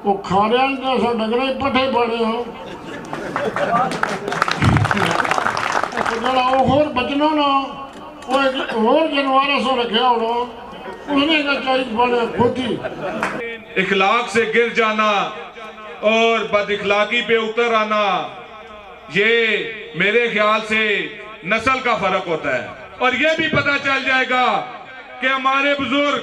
वो खारिया असा डंगर ही पट्ठे पाने हो जरा होर बचना ना वो एक होर जानवर सो रखे होना उसने का चाहिए बने खुद ही इखलाक से गिर जाना और बद इखलाकी पे उतर आना, ये मेरे ख्याल से नस्ल का फर्क होता है। और ये भी पता चल जाएगा कि हमारे बुजुर्ग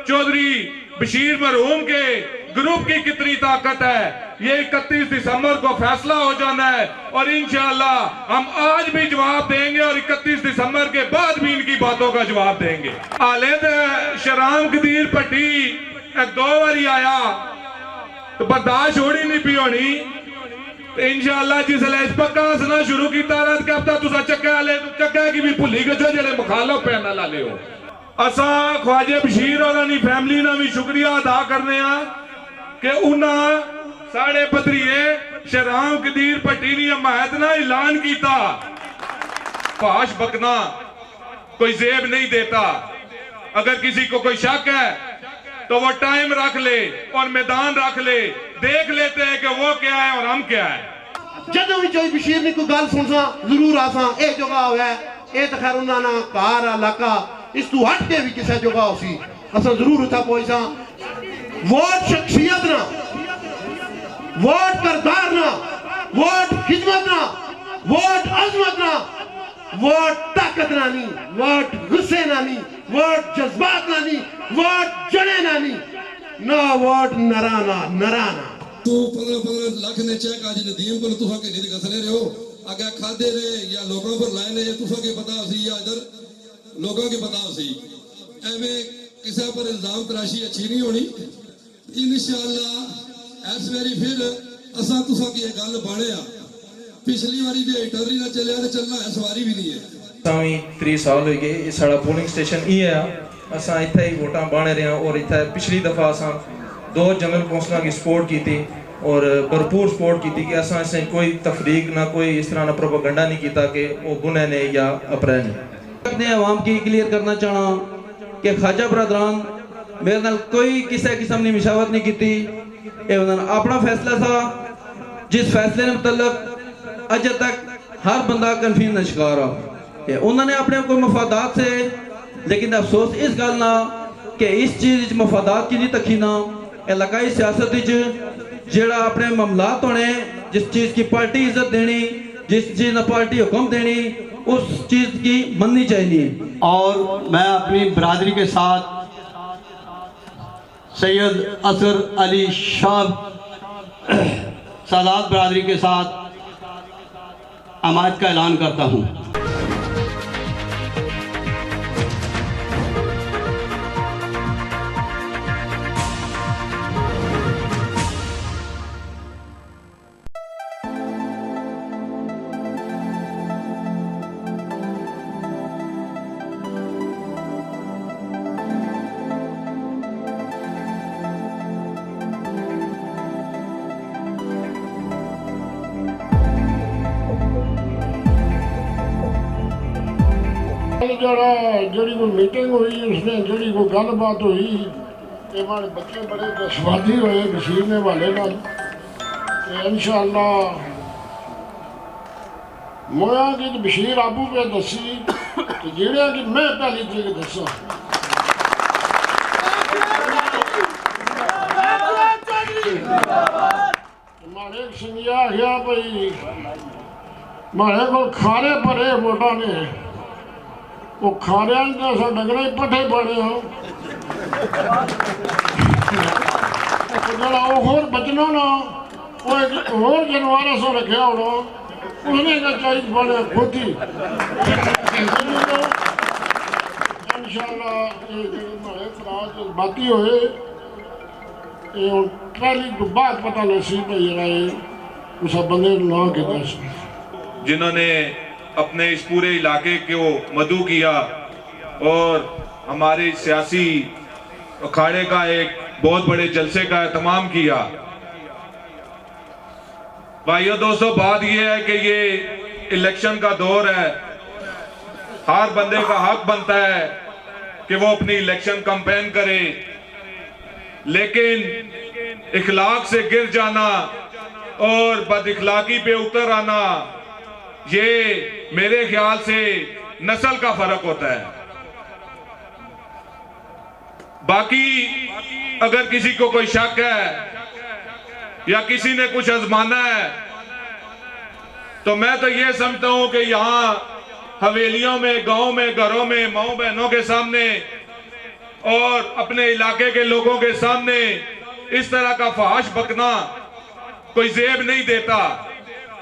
चौधरी बशीर मरहूम के ग्रुप की कितनी ताकत है। ये 31 दिसंबर को फैसला हो जाना है और इंशाअल्लाह हम आज भी जवाब देंगे और 31 दिसंबर के बाद भी इनकी बातों का जवाब देंगे। आलेद शराम कदीर भट्टी एक दो बारी आया तो बर्दाश्त होनी नहीं पी होनी। इंशाअल्लाह जिसले पक्का हसना शुरू किया क्या पता तुसा चक्का की भी भुली गए जेडे मुखालफ पैनल वाले हो। असा ख्वाजा बशीर और फैमिली ना भी शुक्रिया अदा करने कि उन्हें साढ़े पधरीए शराम कदीर भट्टी की हमायत ना ऐलान किया। भाष बकना कोई जेब नहीं देता। अगर किसी को कोई शक है तो वो टाइम रख ले और मैदान रख ले, देख लेते हैं कि वो क्या है और हम क्या है। जदों भी कोई बशीर ने कोई गल सुनसा जरूर आसा ये जगह हुआ ये तो खैर उन्होंने घर इलाका इस तू हट के भी किसी जगह हो सी असा जरूर उठा पहुंचा। वोट शख्सियत ना, वोट करदार ना, वोट खिदमत ना, वोट अजमत ना, वोट ताकत ना नहीं, वोट गुस्से ना नहीं, वोट जज्बात ना नहीं, वोट जड़े ना नहीं, ना वोट नराना नराना। तू 15 लाख ने चेक आज नदीम को तुसा के नहीं कसने रहे हो आगे खादे ने या लोगों पर लाए ने तुसा के पता सी या इधर लोगों के पता सी एवे किसी पर इल्जाम तराशी अच्छी नहीं होनी। इंशाअल्लाह इस बारी फिर असा तुसा की गल बने पिछली बारी भी टर्री ना चलिया तो चलना इस बारी भी नहीं है। 3 साल हो गए ये साड़ा पोलिंग स्टेशन ही है। असा इत्थे ही वोटां पाने रहे और इत्थे पिछली दफा असा 2 जनरल कौंसलर की सपोर्ट की थी और भरपूर सपोर्ट की थी कि असा इसे कोई तफरीक ना कोई इस तरह ना प्रोपेगेंडा नहीं किया कि वो गुने ने या अपराध ने। अपने आवाम की क्लियर करना चाहना कि ख्वाजा बरदरान मेरे नाल कोई किसी किस्म की मिशावत नहीं की थी। अपना फैसला था जिस फैसले ने मतलब अजे तक हर बंदा कन्फ्यूजन का शिकार आ। उन्होंने अपने कोई मफादात से, लेकिन अफसोस इस गल ना कि इस चीज़ मफादात की नहीं तकी ना इलाकाई सियासत जेड़ा अपने मामलात होने जिस चीज़ की पार्टी इज्जत देनी, जिस चीज़ ने पार्टी हुक्म देनी उस चीज़ की मननी चाहिए। और मैं अपनी बरादरी के साथ सैयद असर अली शाह सादात बरादरी के साथ हमायत का ऐलान करता हूँ। जी कोई मीटिंग हुई उसमें जी कोई गलबात हुई ये हमारे बच्चे बड़े दशवादी हुए बशीर ने वाले इंशाअल्लाह मोया की बशीर आबू पे दसी तो जेड़िया कि मैं पहली तरीक दसा मारे सिंह आखिया भाई मारे को खारे भरे वोटा ने वो खारिया असा डंगर ही पट्ठे पाने हो जरा होर बचना ना वो एक होर जानवर सो रखे होना उसने का चाहिए बने खुद ही इंशाअल्लाह बाकी होए पहली तो बाद पता लसी भाई जरा उस बंदे ना किया जिन्होंने अपने इस पूरे इलाके को मदू किया और हमारे सियासी अखाड़े का एक बहुत बड़े जलसे का एहतमाम किया। भाइयों दोस्तों बात यह है कि ये इलेक्शन का दौर है, हर बंदे का हक बनता है कि वो अपनी इलेक्शन कैंपेन करे, लेकिन इखलाक से गिर जाना और बदइखलाकी पे उतर आना, ये मेरे ख्याल से नस्ल का फर्क होता है। बाकी अगर किसी को कोई शक है या किसी ने कुछ आजमाना है, तो मैं तो ये समझता हूं कि यहां हवेलियों में, गांव में, घरों में माओ बहनों के सामने और अपने इलाके के लोगों के सामने इस तरह का फहाश बकना कोई जेब नहीं देता।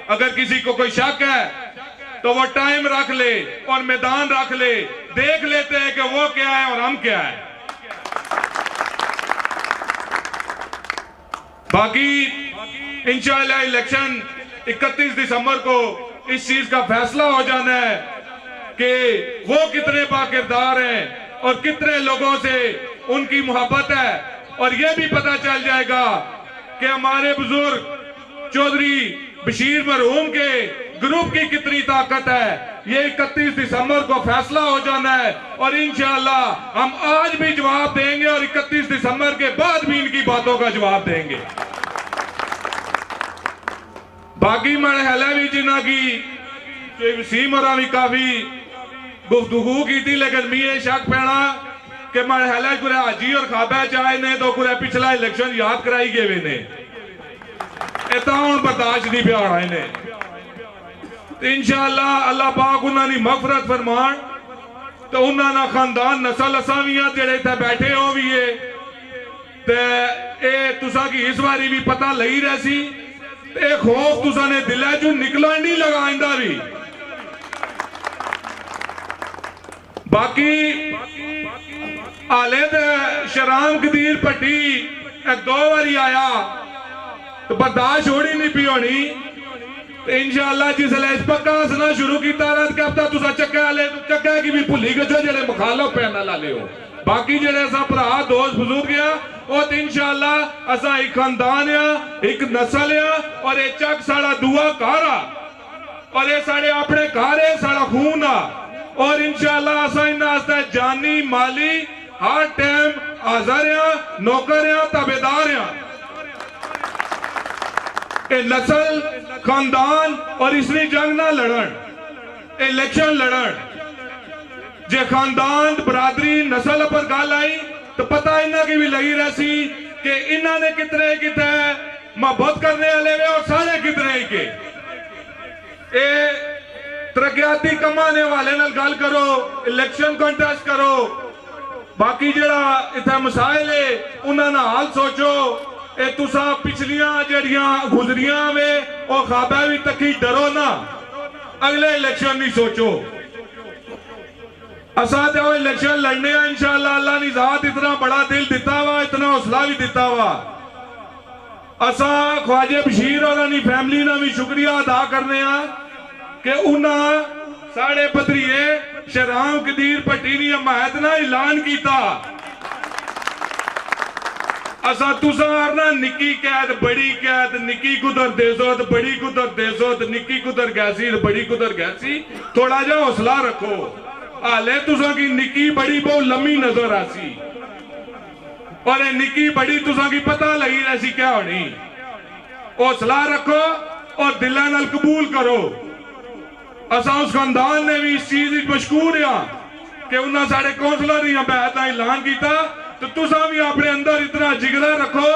अगर किसी को कोई शक है तो वो टाइम रख ले और मैदान रख ले, देख लेते हैं कि वो क्या है और हम क्या है। बाकी इंशाअल्लाह इलेक्शन 31 दिसंबर को इस चीज का फैसला हो जाना है कि वो कितने बाकिरदार हैं और कितने लोगों से उनकी मोहब्बत है, और ये भी पता चल जाएगा कि हमारे बुजुर्ग चौधरी बशीर मरहूम के ग्रुप की कितनी ताकत है। ये 31 दिसंबर को फैसला हो जाना है और इंशाअल्लाह हम आज भी जवाब देंगे और 31 दिसंबर के बाद भी इनकी बातों का जवाब देंगे। बाकी मरहला भी जिन्ना की वसीम और भी काफी गुफ्तगू की थी, लेकिन मैं शक पैना कि मरहला कुछ हाजी और खाबा चाहे ने तो कुछ पिछला इलेक्शन याद कराई गए ने, इतना हूं बर्दाश्त नहीं पिया होना इन्हें। इंशाअल्लाह अल्लाह पाक उन्होंने मगफरत फरमान तो उन्होंने खानदान नस्ल असावियां जेड़े इत्थे बैठे हो भी है ते ए तुसा की इस बारी भी पता लगी रही ते खौफ तुसा ने दिल चो निकला नहीं लगा आइंदा भी। बाकी हाले ते शराम कदीर भट्टी एक दो बारी आया तो बर्दाश्त होनी नहीं पी होनी। इंशाअल्लाह जिसले इस पक्का हसना शुरू किया क्या पता तुसा चक्का वाले चक्का की भी भुली गए जेड़े मुखालफ पैनल वाले हो। बाकी जेड़े असा भरा दोस्त बुजुर्ग आ वो तो इंशाअल्लाह असा एक खानदान आ, एक नस्ल आ और ये चक साड़ा दुआ घर आ और ये साढ़े अपने घर है, साड़ा खून आ और इंशाअल्लाह असा इन्हां जानी माली हर टाइम हाजिर आ, नौकर आ, ताबेदार आ। नस्ल खानदान और इसलिए जंग ना लड़न, इलेक्शन लड़न। जे खानदान बरादरी नस्ल पर गल आई तो पता इन्हों की भी लगी रही कि इन्होंने कितने किते मोहब्बत करने वाले वे और सारे कितने के तरक्याती कमाने वाले नाल गल करो, इलेक्शन कंटेस्ट करो। बाकी जड़ा इतना मसाइल है उन्होंने हाल सोचो। ए तुसा पिछलियां जड़ियां गुजरियां वे और खाबा भी तकी डरो ना, अगले इलेक्शन नहीं सोचो। असा तो इलेक्शन लड़ने इंशाअल्लाह अल्लाह ने जात इतना बड़ा दिल दिता हुआ, इतना हौसला भी दिता हुआ। असा ख्वाजा बशीर और फैमिली ना भी शुक्रिया अदा करने कि उन्हें साढ़े पधरीए शराम कदीर भट्टी की हमायत ना ऐलान किया। असा तुसा ना निकी कैद बड़ी कैद, निकी कुदर देसो तो बड़ी कुदर देसो तो निकी कुदर गैसी बड़ी कुदर गैसी, थोड़ा जा हौसला रखो। हाले तुसा की निकी बड़ी बहुत लंबी नजर आसी और निकी बड़ी तुसा की पता लगी रही क्या होनी। हौसला रखो और दिला नाल कबूल करो। असा उस खानदान ने भी इस चीज मशहूर आ कि उन्हें साढ़े कौंसलर दी बैत का ऐलान किया, तो तुसा भी अपने अंदर इतना जिगरा रखो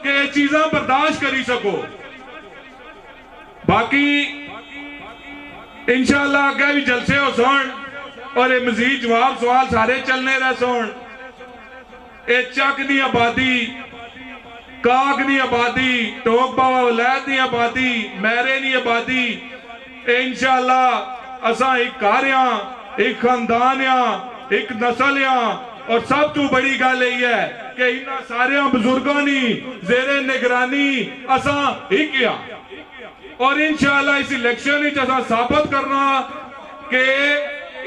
कि ये चीजा बर्दाश्त करी सको। बाकी इंशाअल्लाह अगे भी जलसे हो सोन और ये मजीद जवाब सवाल सारे चलने रह सोन। ये चक दी आबादी, काक दी आबादी, टोक बाबा वलैद दी आबादी, मैरे दी आबादी, इंशाअल्लाह असा एक घर आ, एक खानदान आ, एक नस्ल आ और सब तो बड़ी गल यही है कि इन्होंने सारे बुजुर्गों ने जेरे निगरानी असा एक आ और इंशाअल्लाह इस इलेक्शन में असा साबित करना कि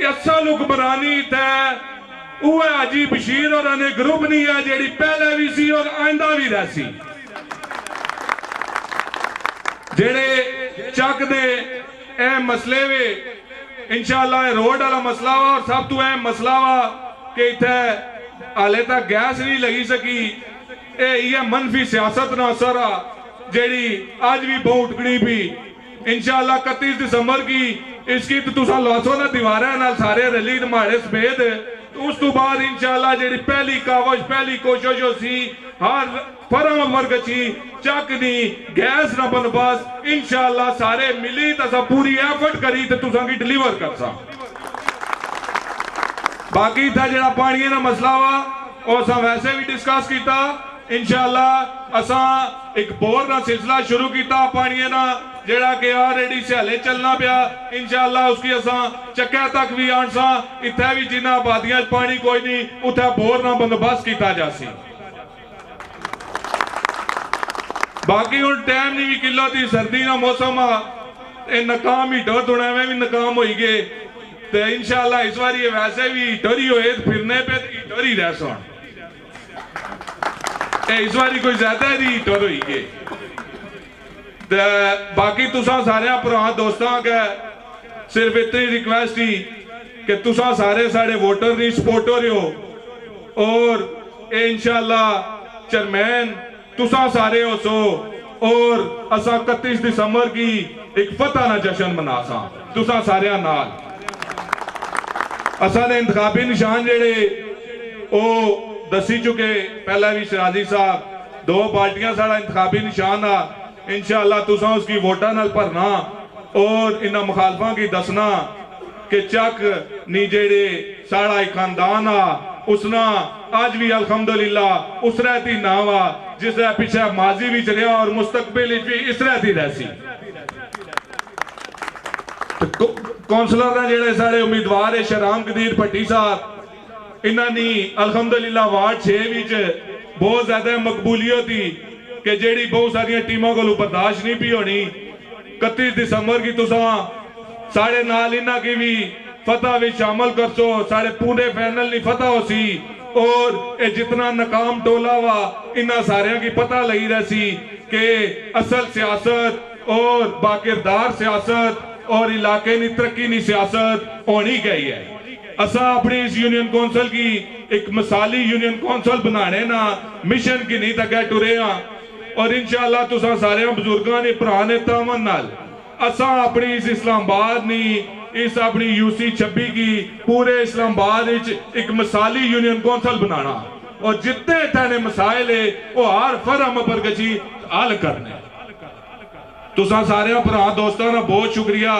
असल हुक्मरानी तय वो हाजी बशीर और ग्रुप नहीं है जी पहले भी सी और आइंदा भी रही। जेड़े चक दे ए मसले वे इंशाअल्लाह रोड वाला मसला वा और सब तो अहम मसला वा कि इतने हाले तक गैस नहीं लगी सकी ये मनफी सियासत ना असर आ जेड़ी आज भी बहु उठकनी भी इंशाअल्लाह 31 दिसंबर की इसकी तो तुसा लासो ना दीवारा नाल सारे रली माड़े समेत उस तो बाद इंशाअल्लाह जेड़ी पहली कावश पहली कोशिश हो सी हर फरम वर्ग ची चकनी गैस ना बंदोबस्त इंशाअल्लाह सारे मिली तसा पूरी एफर्ट करी ते तुसा की डिलीवर कर सा बाकी था जेड़ा पानी ना मसला वा और असा वैसे भी डिस्कस किया इंशाअल्लाह असा एक बोर ना सिलसिला शुरू किया पानी ना जेड़ा कि ऑलरेडी स्याले चलना पिया इंशाअल्लाह उसकी असा चक्कै तक भी आन सा इत्थे भी जिन्ना आबादियां पानी कोई नहीं उथे बोर ना बंदोबस्त किया जासी बाकी हुण टाइम नहीं भी किलो थी सर्दी ना मौसम आ नाकाम हीटर दुनिया भी नाकाम हो गए तो इंशाअल्लाह इस बार वैसे भी हीटर ही होए फिरने पे हीटर ही रह सन इस बार कोई ज्यादा ही हीटर हो गए बाकी तुसा सारे भरा दोस्तों के सिर्फ इतनी रिक्वेस्ट ही कि तुसा सारे साढ़े वोटर की सपोर्टर हो और इंशाअल्लाह चेयरमैन तुसा सारे हो सो और असा 31 दिसंबर की एक फतह ना जश्न मना सा तुसा सारे नाल असा ने इंतखाबी निशान जेड़े ओ दसी चुके पहला भी शराजी साहब 2 पार्टियां साड़ा इंतखाबी निशान आ इंशाअल्लाह तुसा उसकी वोटा नाल भरना और इन्हां मुखालफां की दसना कि चक नी जेड़े साड़ा एक खानदान आ उसना आज भी अल्हम्दुलिल्लाह उस रहती नाम आ जिस पिछले माजी भी रहा और मुस्तकबिल भी इस रहती रहसी कौंसलर ने जेड़े सारे उम्मीदवार है शहराम कदीर भट्टी साहब इन्होंने अल्हम्दुलिल्लाह वार्ड 6 विच बहुत ज्यादा मकबूलियत थी कि जेड़ी बहुत सारी टीमों को बर्दाश्त नहीं पी होनी 31 दिसंबर की तुसा साढ़े नाल इन्हां की भी फतह भी शामिल कर सो साढ़े पूरे पैनल नहीं फतह हो सी और ये जितना नाकाम टोला वा इन्हां सारियां की पता लगी रही कि असल सियासत और बाकिरदार सियासत और इलाके की तरक्की की सियासत होनी गई है असा अपनी इस यूनियन कौंसल की एक मिसाली यूनियन कौंसल बनाने ना मिशन की नहीं तक टुरे और इंशाअल्लाह तुसा सारे बुजुर्गों ने भरा ने तामन नाल असा अपनी इस इस्लामाबाद नी इस अपनी यूसी 26 की पूरे इस्लामाबाद एक मिसाली यूनियन कौंसल बनाना और जितने इतने मसाइल है वो हर फरम पर गची हल करने तुसा सारे भरा दोस्तों ना बहुत शुक्रिया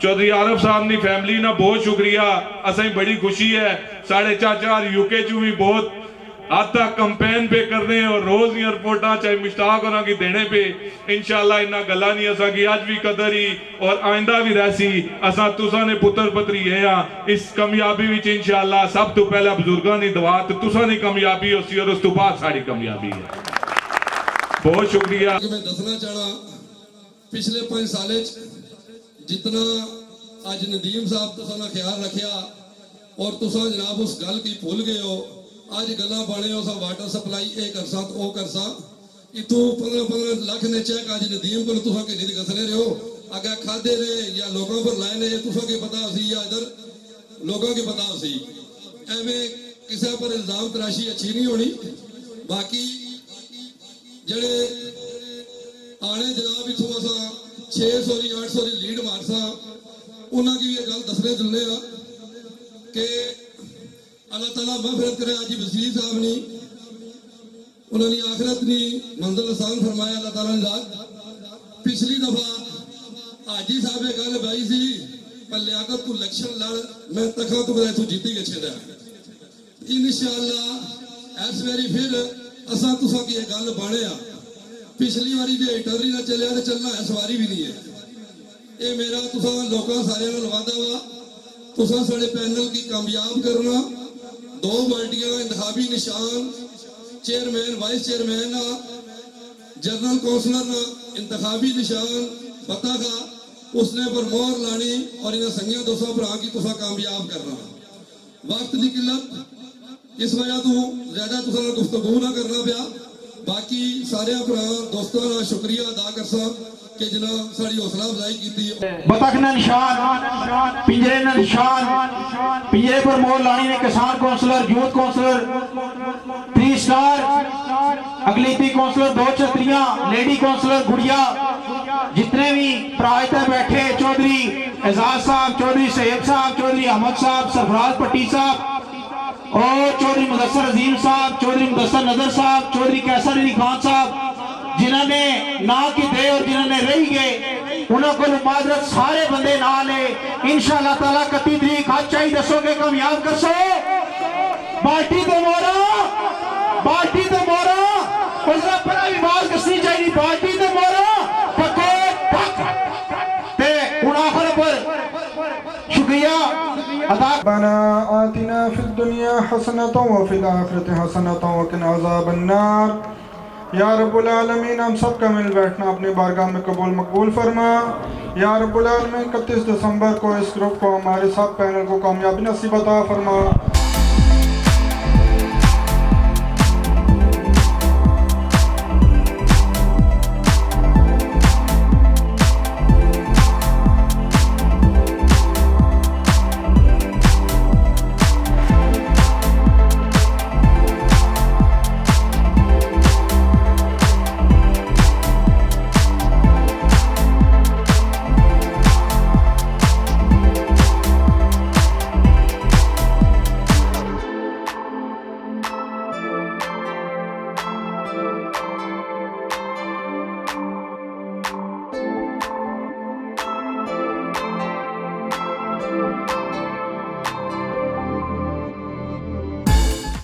चौधरी आरफ साहब की फैमिली ना बहुत शुक्रिया असें बड़ी खुशी है साढ़े चाचा यूके चू भी बहुत हद तक कंपेन पे करने और रोज दी रिपोर्टा चाहे मुश्ताक होना की देने पे इंशाअल्लाह इन्ना गल्ला नहीं असा की आज भी कदर ही और आइंदा भी रहसी असा तुसा ने पुत्र पत्री है इस कामयाबी विच इंशाअल्लाह सब तो पहला बुजुर्गों की दुआ तो तुसा ने कामयाबी होसी और उस तो बाद साड़ी कामयाबी है बहुत शुक्रिया मैं दसना चाहना पिछले 5 साल जितना अज नदीम साहब तुसा ना ख्याल रखिया और तुसा जनाब उस गल की भूल गए हो आज गल्ला बने हो सा वाटर सप्लाई ए करसा तो ओ करसा इतों 15 लाख ने चेक आज नदीम को तुसा के नहीं कसने रहे हो अगर खादे ने या लोगों पर लाए ने तुसा के पता सी या इधर लोगों के पता सी एवें किसी पर इल्जाम तराशी अच्छी नहीं होनी बाकी जड़े आने जनाब इतों असा 600 की 800 की लीड मारसा उन्होंने की ये गल दसने चलने कि अल्लाह ताला मगफिरत करे आज वजीर साहब ने उन्होंने आखिरत की मंजिल आसान फरमाया अल्लाह ताला ने रात पिछली दफा हाजी साहब ने गल बाई सी पर लियाकत तू इलेक्शन लड़ मैं तखा तो बजाय तू जीती गए इंशाअल्लाह इस बारी फिर असा तुसा की यह गल बने पिछली बारी जो हिटर ना चलिया तो चलना इस बारी भी नहीं है ये मेरा तुसा लोगों सारे वादा वा तुसा साढ़े पैनल की कामयाब करना 2 पार्टियां इंतखाबी निशान chairman vice chairman general councillor ना इंतखाबी निशान पता था उसने पर मोहर लानी और इन संगिया दोस्तों भरा की तुसा कामयाब करना वक्त की किल्लत इस वजह तो ज्यादा तुसा गुफ्तगू ना करना पिया बाकी सारे भरा दोस्तों का शुक्रिया अदा कर सा कि जनाब साड़ी हौसला अफजाई की। बतख ने निशान, पिंजरे ने निशान, पिंजरे पर मोहर लानी ने किसान कौंसलर, यूथ कौंसलर, 3 स्टार, अगलीती कौंसलर, 2 छतरियां, लेडी कौंसलर गुड़िया, जितने भी प्रायता बैठे, चौधरी एजाज साहब, चौधरी सैयद साहब, चौधरी अहमद साहब, सरफराज पट्टी साहब और चौधरी मुदस्सर अजीम साहब, चौधरी मुदस्सर नजर साहब, चौधरी कैसर अली खान साहब, जिन्होंने ना कि दे और जिन्होंने रही गए उन्होंने को माजरत सारे बंदे ना ले इंशाअल्लाह ताला 31 तरीक आज चाहिए दसोगे कामयाब कर सो बाल्टी तो मोरा उसका बड़ा विवाद कसनी चाहिए बाल्टी तो मोरा पको पक ते उन आखिर पर शुक्रिया अदा रब्बना आतिना फिद दुनिया हसनतन व फिल आखिरति हसनतन व किना अज़ाबन्नार। या रब्बुल आलमीन हम सब का मिल बैठना अपनी बारगाह में कबूल मकबूल फरमा। या रब्बुल आलमीन 31 दिसंबर को इस ग्रुप को हमारे सब पैनल को कामयाबी नसीब अता फरमा।